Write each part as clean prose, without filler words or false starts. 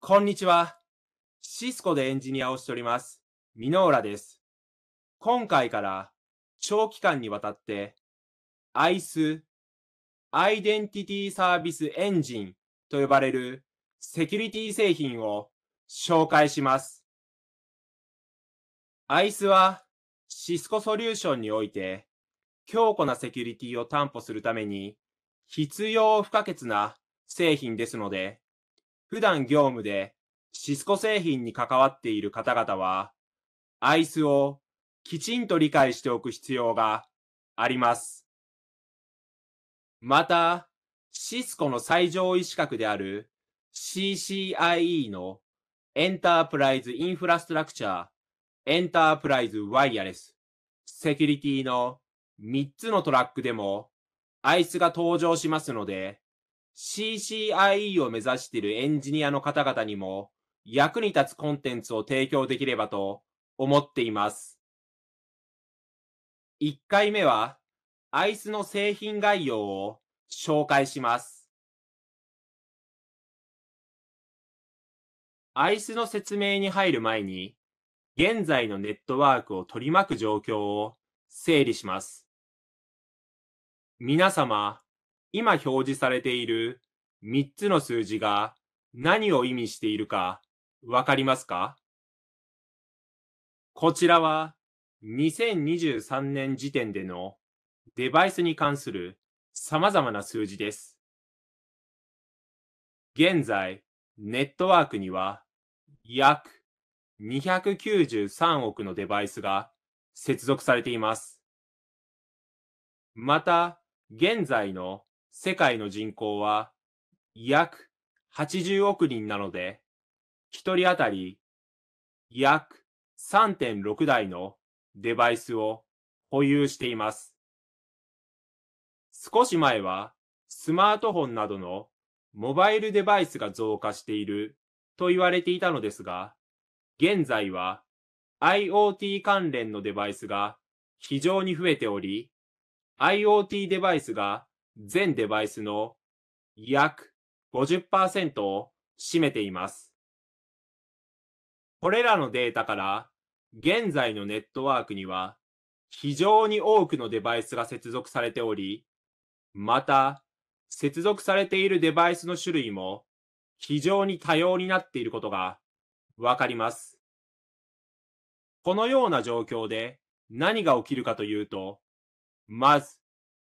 こんにちは。シスコでエンジニアをしております。ミノーラです。今回から長期間にわたって ICE、アイデンティティサービスエンジンと呼ばれるセキュリティ製品を紹介します。ICE はシスコソリューションにおいて強固なセキュリティを担保するために必要不可欠な製品ですので、普段業務でシスコ製品に関わっている方々は、ICE をきちんと理解しておく必要があります。また、シスコの最上位資格である CCIE のエンタープライズインフラストラクチャー、エンタープライズワイヤレス、セキュリティの3つのトラックでも ICE が登場しますので、CCIE を目指しているエンジニアの方々にも役に立つコンテンツを提供できればと思っています。1回目は ICE の製品概要を紹介します。ICE の説明に入る前に、現在のネットワークを取り巻く状況を整理します。皆様、今表示されている3つの数字が何を意味しているかわかりますか？こちらは2023年時点でのデバイスに関する様々な数字です。現在、ネットワークには約293億のデバイスが接続されています。また、現在の世界の人口は約80億人なので、1人当たり約3.6台のデバイスを保有しています。少し前はスマートフォンなどのモバイルデバイスが増加していると言われていたのですが、現在は IoT 関連のデバイスが非常に増えており、IoT デバイスが全デバイスの約 50% を占めています。これらのデータから、現在のネットワークには非常に多くのデバイスが接続されており、また、接続されているデバイスの種類も非常に多様になっていることがわかります。このような状況で何が起きるかというと、まず、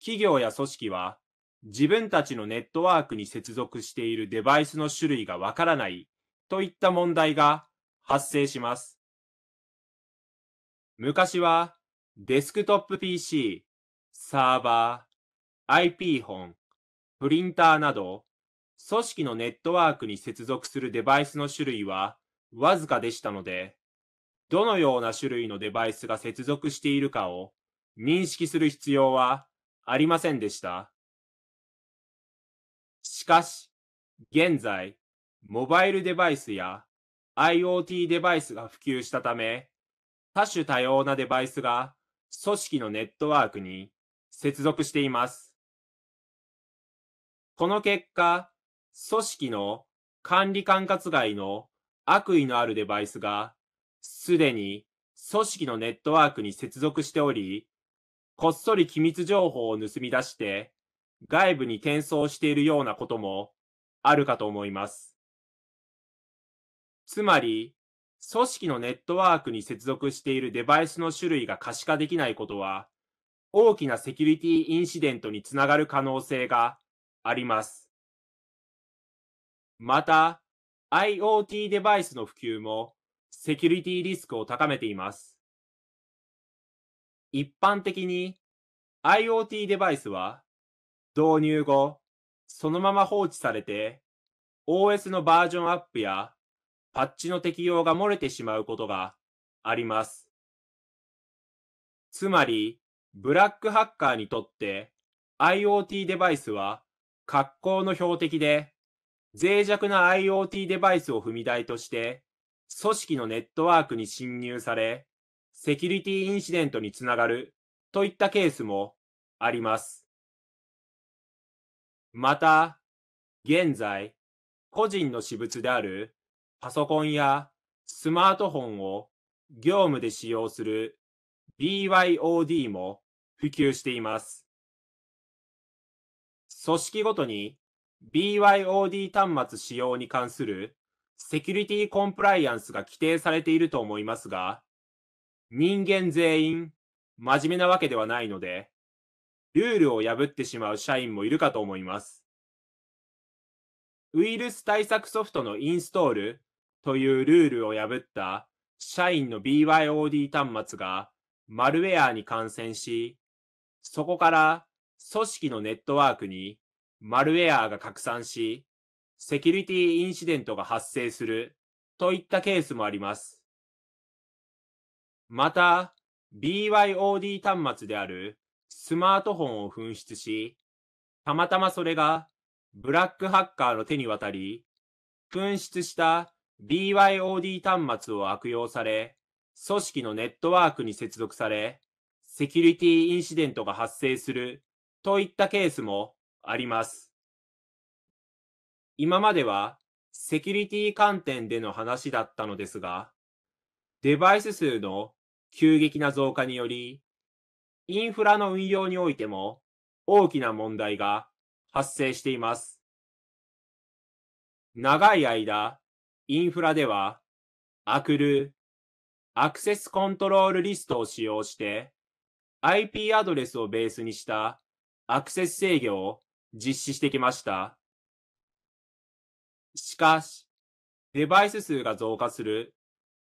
企業や組織は自分たちのネットワークに接続しているデバイスの種類がわからないといった問題が発生します。昔はデスクトップ PC、サーバー、IP 本、プリンターなど、組織のネットワークに接続するデバイスの種類はわずかでしたので、どのような種類のデバイスが接続しているかを認識する必要はありませんでした。しかし、現在、モバイルデバイスや IoT デバイスが普及したため、多種多様なデバイスが組織のネットワークに接続しています。この結果、組織の管理管轄外の悪意のあるデバイスがすでに組織のネットワークに接続しており、こっそり機密情報を盗み出して外部に転送しているようなこともあるかと思います。つまり、組織のネットワークに接続しているデバイスの種類が可視化できないことは、大きなセキュリティインシデントにつながる可能性があります。また、IoT デバイスの普及もセキュリティリスクを高めています。一般的に IoT デバイスは導入後、そのまま放置されて OS のバージョンアップやパッチの適用が漏れてしまうことがあります。つまり、ブラックハッカーにとって IoT デバイスは格好の標的で、脆弱な IoT デバイスを踏み台として、組織のネットワークに侵入され、セキュリティインシデントにつながるといったケースもあります。また、現在、個人の私物であるパソコンやスマートフォンを業務で使用する BYOD も普及しています。組織ごとに BYOD 端末使用に関するセキュリティコンプライアンスが規定されていると思いますが、人間全員真面目なわけではないので、ルールを破ってしまう社員もいるかと思います。ウイルス対策ソフトのインストールというルールを破った社員の BYOD 端末がマルウェアに感染し、そこから組織のネットワークにマルウェアが拡散し、セキュリティインシデントが発生するといったケースもあります。また、BYOD 端末であるスマートフォンを紛失し、たまたまそれがブラックハッカーの手に渡り、紛失した BYOD 端末を悪用され、組織のネットワークに接続され、セキュリティインシデントが発生するといったケースもあります。今まではセキュリティ観点での話だったのですが、デバイス数の急激な増加により、インフラの運用においても大きな問題が発生しています。長い間、インフラでは、アクル、アクセスコントロールリストを使用して、IP アドレスをベースにしたアクセス制御を実施してきました。しかし、デバイス数が増加する、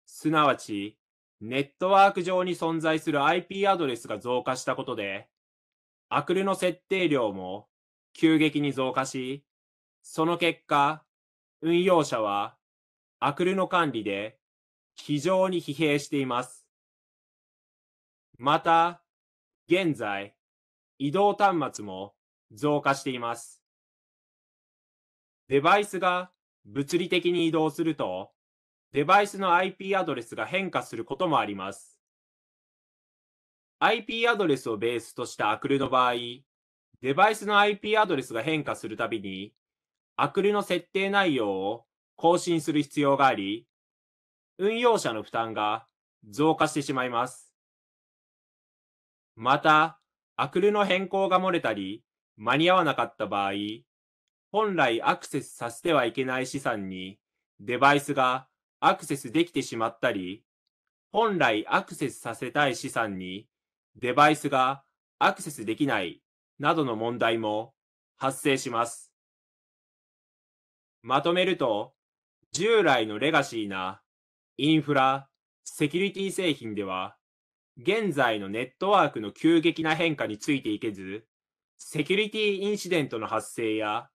すなわち、ネットワーク上に存在する IP アドレスが増加したことで、アクルの設定量も急激に増加し、その結果、運用者はアクルの管理で非常に疲弊しています。また、現在、移動端末も増加しています。デバイスが物理的に移動すると、デバイスの IP アドレスが変化することもあります。IP アドレスをベースとしたアクルの場合、デバイスの IP アドレスが変化するたびに、アクルの設定内容を更新する必要があり、運用者の負担が増加してしまいます。また、アクルの変更が漏れたり、間に合わなかった場合、本来アクセスさせてはいけない資産にデバイスがアクセスできてしまったり、本来アクセスさせたい資産にデバイスがアクセスできないなどの問題も発生します。まとめると、従来のレガシーなインフラ、セキュリティ製品では、現在のネットワークの急激な変化についていけず、セキュリティインシデントの発生や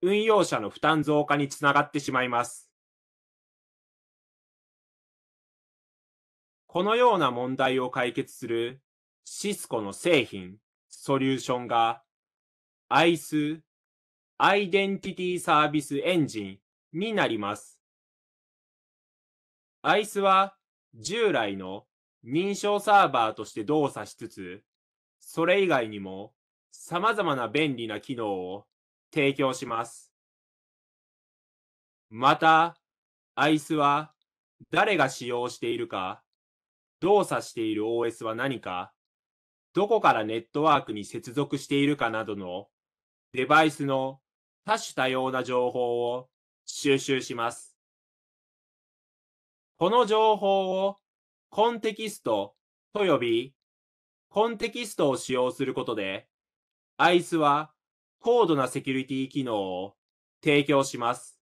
運用者の負担増加につながってしまいます。このような問題を解決するシスコの製品、ソリューションが ICE、アイデンティティサービスエンジンになります。ICE は従来の認証サーバーとして動作しつつ、それ以外にも様々な便利な機能を提供します。また、ICE は誰が使用しているか、動作している OS は何か、どこからネットワークに接続しているかなどのデバイスの多種多様な情報を収集します。この情報をコンテキストと呼び、コンテキストを使用することで、ICE は高度なセキュリティ機能を提供します。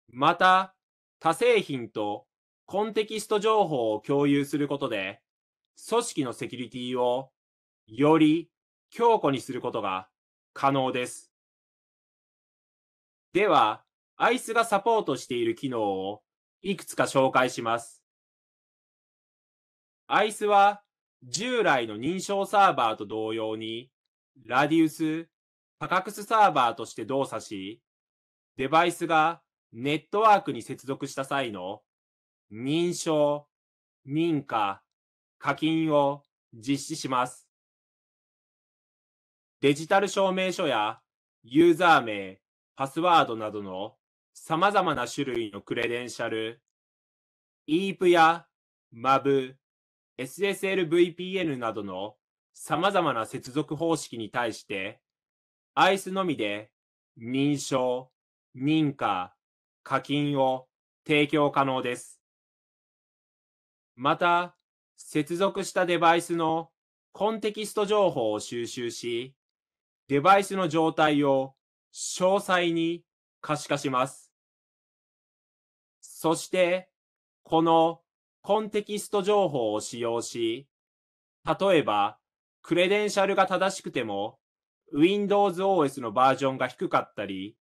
また、他製品とコンテキスト情報を共有することで、組織のセキュリティをより強固にすることが可能です。では、ICE がサポートしている機能をいくつか紹介します。ICE は従来の認証サーバーと同様に、ラディウス、パカクスサーバーとして動作し、デバイスがネットワークに接続した際の認証、認可、課金を実施します。デジタル証明書やユーザー名、パスワードなどの様々な種類のクレデンシャル、EAP や MAV、SSL VPN などの様々な接続方式に対して、ICE のみで認証、認可、課金を提供可能です。また、接続したデバイスのコンテキスト情報を収集し、デバイスの状態を詳細に可視化します。そして、このコンテキスト情報を使用し、例えば、クレデンシャルが正しくても、Windows OS のバージョンが低かったり、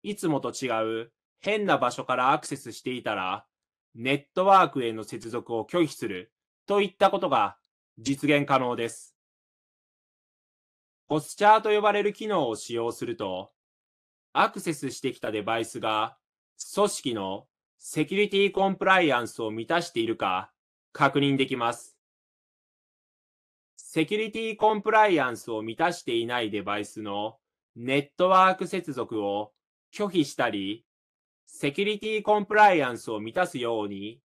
いつもと違う変な場所からアクセスしていたら、ネットワークへの接続を拒否するといったことが実現可能です。ポスチャーと呼ばれる機能を使用すると、アクセスしてきたデバイスが組織のセキュリティコンプライアンスを満たしているか確認できます。セキュリティコンプライアンスを満たしていないデバイスのネットワーク接続を拒否したり、セキュリティコンプライアンスを満たすように、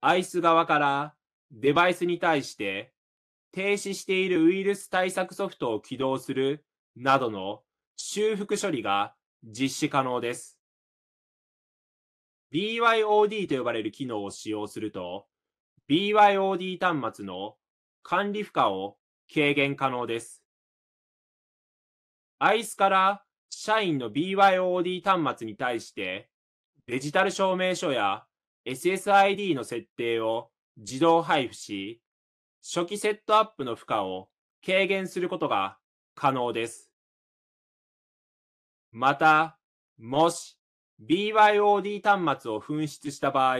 ICE 側からデバイスに対して停止しているウイルス対策ソフトを起動するなどの修復処理が実施可能です。BYOD と呼ばれる機能を使用すると、BYOD 端末の管理負荷を軽減可能です。ICE から社員の BYOD 端末に対してデジタル証明書や SSID の設定を自動配布し、初期セットアップの負荷を軽減することが可能です。また、もし BYOD 端末を紛失した場合、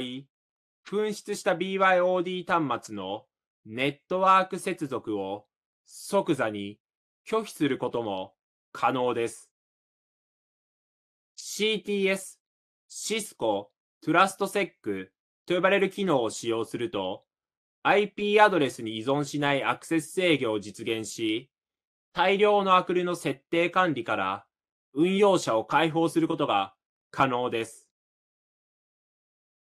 紛失した BYOD 端末のネットワーク接続を即座に拒否することも可能です。CTS、シスコ、トラストセックと呼ばれる機能を使用すると、IP アドレスに依存しないアクセス制御を実現し、大量のアクルの設定管理から運用者を解放することが可能です。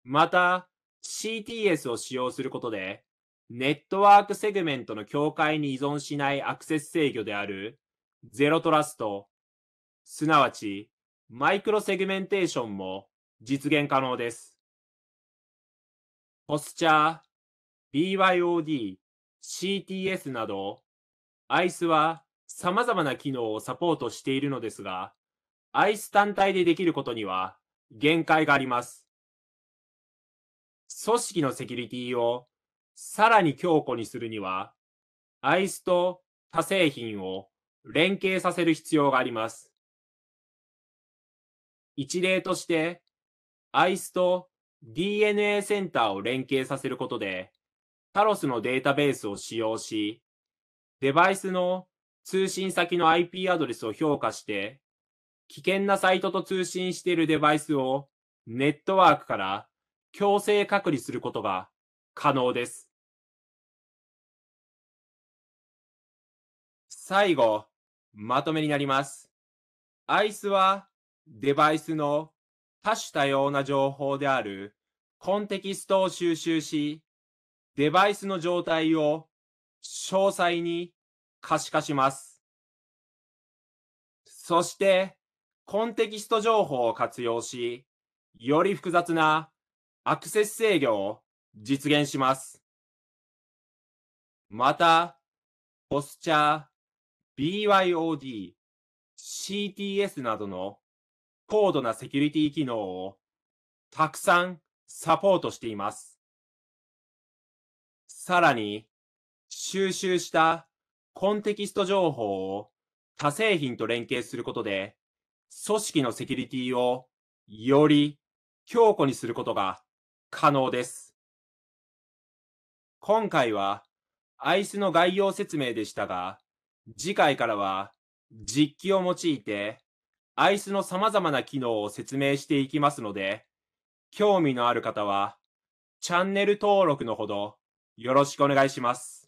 また、CTS を使用することで、ネットワークセグメントの境界に依存しないアクセス制御であるゼロトラスト、すなわちマイクロセグメンテーションも実現可能です。ポスチャー、BYOD、CTS など、ICE は様々な機能をサポートしているのですが、ICE 単体でできることには限界があります。組織のセキュリティをさらに強固にするには、ICE と他製品を連携させる必要があります。一例として、ICE と DNA センターを連携させることで、タロスのデータベースを使用し、デバイスの通信先の IP アドレスを評価して、危険なサイトと通信しているデバイスをネットワークから強制隔離することが可能です。最後、まとめになります。ICE はデバイスの多種多様な情報であるコンテキストを収集し、デバイスの状態を詳細に可視化します。そして、コンテキスト情報を活用し、より複雑なアクセス制御を実現します。また、ポスチャー、BYOD、CTS などの高度なセキュリティ機能をたくさんサポートしています。さらに、収集したコンテキスト情報を他製品と連携することで、組織のセキュリティをより強固にすることが可能です。今回は ICE の概要説明でしたが、次回からは実機を用いて ICE の様々な機能を説明していきますので、興味のある方はチャンネル登録のほどよろしくお願いします。